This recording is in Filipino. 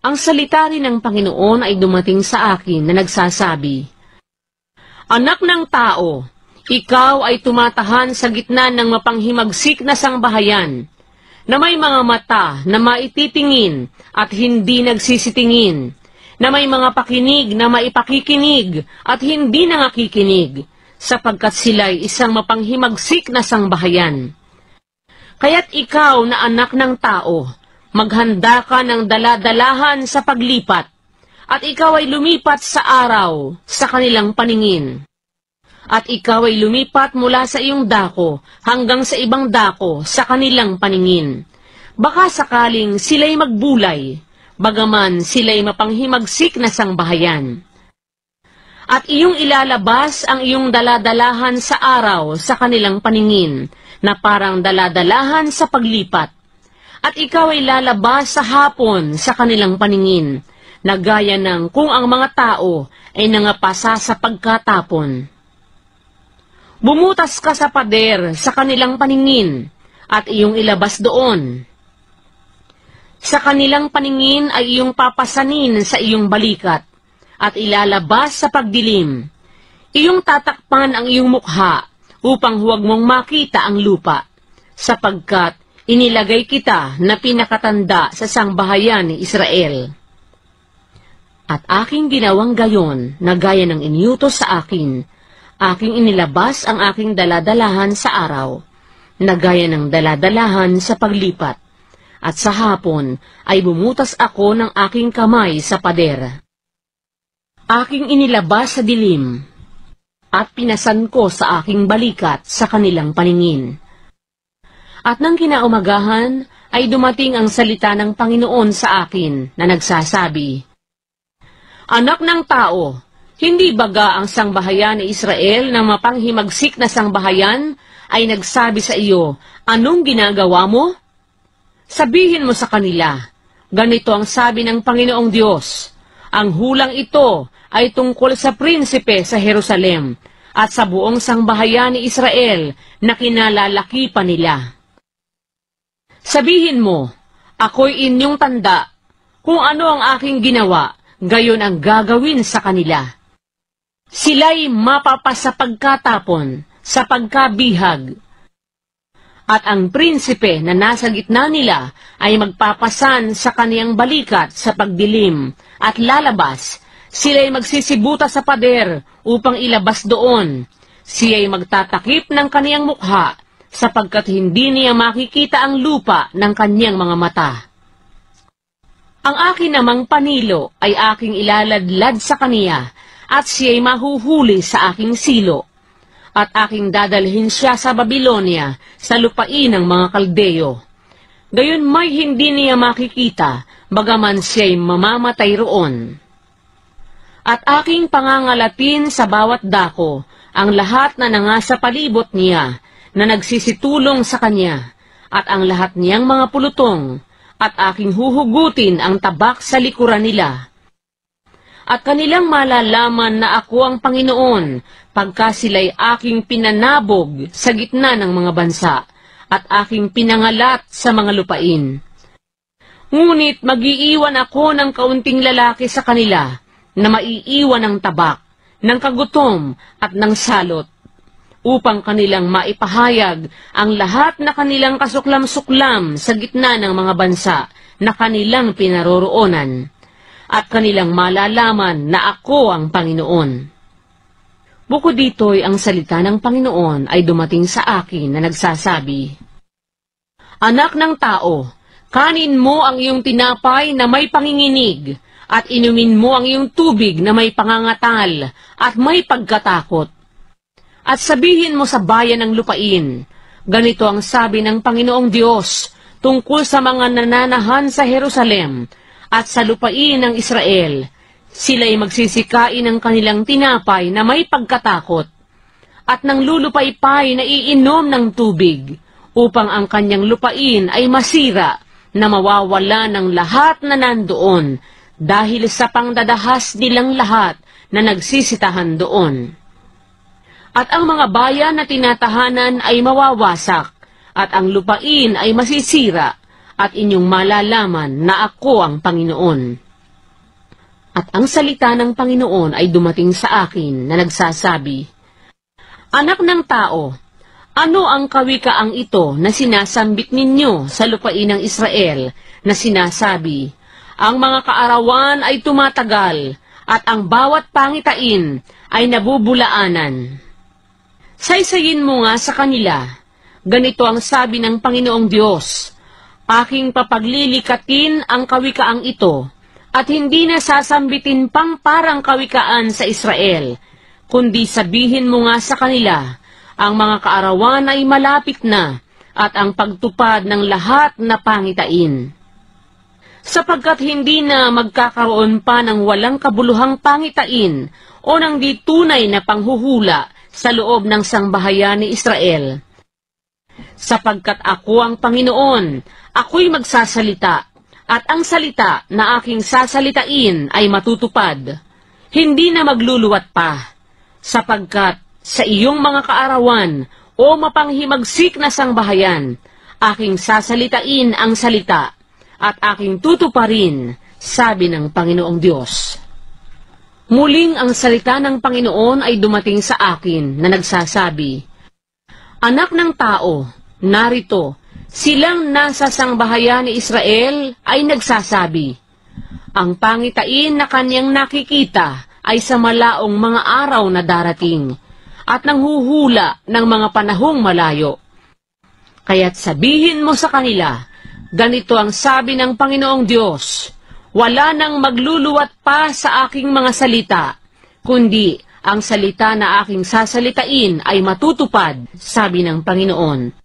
Ang salita rin ng Panginoon ay dumating sa akin na nagsasabi, Anak ng tao, ikaw ay tumatahan sa gitna ng mapanghimagsik na sangbahayan, na may mga mata na maititingin at hindi nagsisitingin, na may mga pakinig na maipakikinig at hindi nangakikinig, sapagkat sila'y isang mapanghimagsik na sangbahayan. Kaya't ikaw na anak ng tao, maghanda ka ng daladalahan sa paglipat, at ikaw ay lumipat sa araw sa kanilang paningin. At ikaw ay lumipat mula sa iyong dako hanggang sa ibang dako sa kanilang paningin. Baka sakaling sila'y magbulay, bagaman sila'y mapanghimagsik na sangbahayan. At iyong ilalabas ang iyong daladalahan sa araw sa kanilang paningin, na parang daladalahan sa paglipat. At ikaw ay lalabas sa hapon sa kanilang paningin, na gaya ng kung ang mga tao ay nangapasa sa pagkatapon. Bumutas ka sa pader sa kanilang paningin, at iyong ilabas doon. Sa kanilang paningin ay iyong papasanin sa iyong balikat, at ilalabas sa pagdilim. Iyong tatakpan ang iyong mukha, upang huwag mong makita ang lupa, sapagkat inilagay kita na pinakatanda sa sangbahayan ni Israel. At aking ginawang gayon na gaya ng iniutos sa akin, aking inilabas ang aking daladalahan sa araw, na gaya ng daladalahan sa paglipat, at sa hapon ay bumutas ako ng aking kamay sa pader. Aking inilabas sa dilim, at pinasan ko sa aking balikat sa kanilang paningin. At nang kinaumagahan, ay dumating ang salita ng Panginoon sa akin na nagsasabi, Anak ng tao, hindi baga ang sangbahayan ni Israel na mapanghimagsik na sangbahayan ay nagsabi sa iyo, Anong ginagawa mo? Sabihin mo sa kanila, ganito ang sabi ng Panginoong Diyos, ang hulang ito ay tungkol sa prinsipe sa Jerusalem at sa buong sangbahayan ni Israel na kinalalaki pa nila. Sabihin mo, ako'y inyong tanda, kung ano ang aking ginawa, gayon ang gagawin sa kanila. Sila'y mapapasa pagkatapon, sa pagkabihag, at ang prinsipe na nasa gitna nila ay magpapasan sa kaniyang balikat sa pagdilim, at lalabas, sila'y magsisibuta sa pader upang ilabas doon. Siya'y magtatakip ng kaniyang mukha, sapagkat hindi niya makikita ang lupa ng kaniyang mga mata. Ang akin namang panilo ay aking ilaladlad sa kaniya, at siya'y mahuhuli sa aking silo, at aking dadalhin siya sa Babilonia, sa lupain ng mga Kaldeo. Gayon may hindi niya makikita, bagaman siya'y mamamatay roon. At aking pangangalatin sa bawat dako, ang lahat na nangasa palibot niya, na nagsisitulong sa kanya, at ang lahat niyang mga pulutong, at aking huhugutin ang tabak sa likuran nila. At kanilang malalaman na ako ang Panginoon, pagka sila'y aking pinanabog sa gitna ng mga bansa, at aking pinangalat sa mga lupain. Ngunit mag-iiwan ako ng kaunting lalaki sa kanila, na maiiwan ng tabak, ng kagutom at ng salot, upang kanilang maipahayag ang lahat na kanilang kasuklam-suklam sa gitna ng mga bansa na kanilang pinaroroonan, at kanilang malalaman na ako ang Panginoon. Bukod dito'y ang salita ng Panginoon ay dumating sa akin na nagsasabi, Anak ng tao, kanin mo ang iyong tinapay na may panginginig, at inumin mo ang iyong tubig na may pangangatal at may pagkatakot. At sabihin mo sa bayan ng lupain, ganito ang sabi ng Panginoong Diyos tungkol sa mga nananahan sa Jerusalem at sa lupain ng Israel. Sila'y magsisikain ng kanilang tinapay na may pagkatakot, at ng lulupaypay na iinom ng tubig, upang ang kanyang lupain ay masira, na mawawala ng lahat na nandoon, dahil sa pangdadahas nilang lahat na nagsisitahan doon. At ang mga bayan na tinatahanan ay mawawasak, at ang lupain ay masisira, at inyong malalaman na ako ang Panginoon. At ang salita ng Panginoon ay dumating sa akin na nagsasabi, Anak ng tao, ano ang kawikaang ito na sinasambit ninyo sa lupain ng Israel na sinasabi, ang mga kaarawan ay tumatagal at ang bawat pangitain ay nabubulaanan. Saysayin mo nga sa kanila, ganito ang sabi ng Panginoong Diyos, aking papaglilikatin ang kawikaang ito, at hindi na sasambitin pang parang kawikaan sa Israel, kundi sabihin mo nga sa kanila, ang mga kaarawan ay malapit na, at ang pagtupad ng lahat na pangitain. Sapagkat hindi na magkakaroon pa ng walang kabuluhang pangitain o ng di tunay na panghuhula sa loob ng sangbahayan ni Israel. Sapagkat ako ang Panginoon, ako'y magsasalita, at ang salita na aking sasalitain ay matutupad. Hindi na magluluwat pa, sapagkat sa iyong mga kaarawan o mapanghimagsik na sangbahayan, aking sasalitain ang salita, at aking tutuparin, sabi ng Panginoong Diyos. Muling ang salita ng Panginoon ay dumating sa akin na nagsasabi, Anak ng tao, narito, silang nasa sangbahayan ni Israel ay nagsasabi, ang pangitain na kanyang nakikita ay sa malaong mga araw na darating, at nanghuhula ng mga panahong malayo. Kaya't sabihin mo sa kanila, ganito ang sabi ng Panginoong Diyos, wala nang magluluwat pa sa aking mga salita, kundi ang salita na aking sasalitain ay matutupad, sabi ng Panginoon.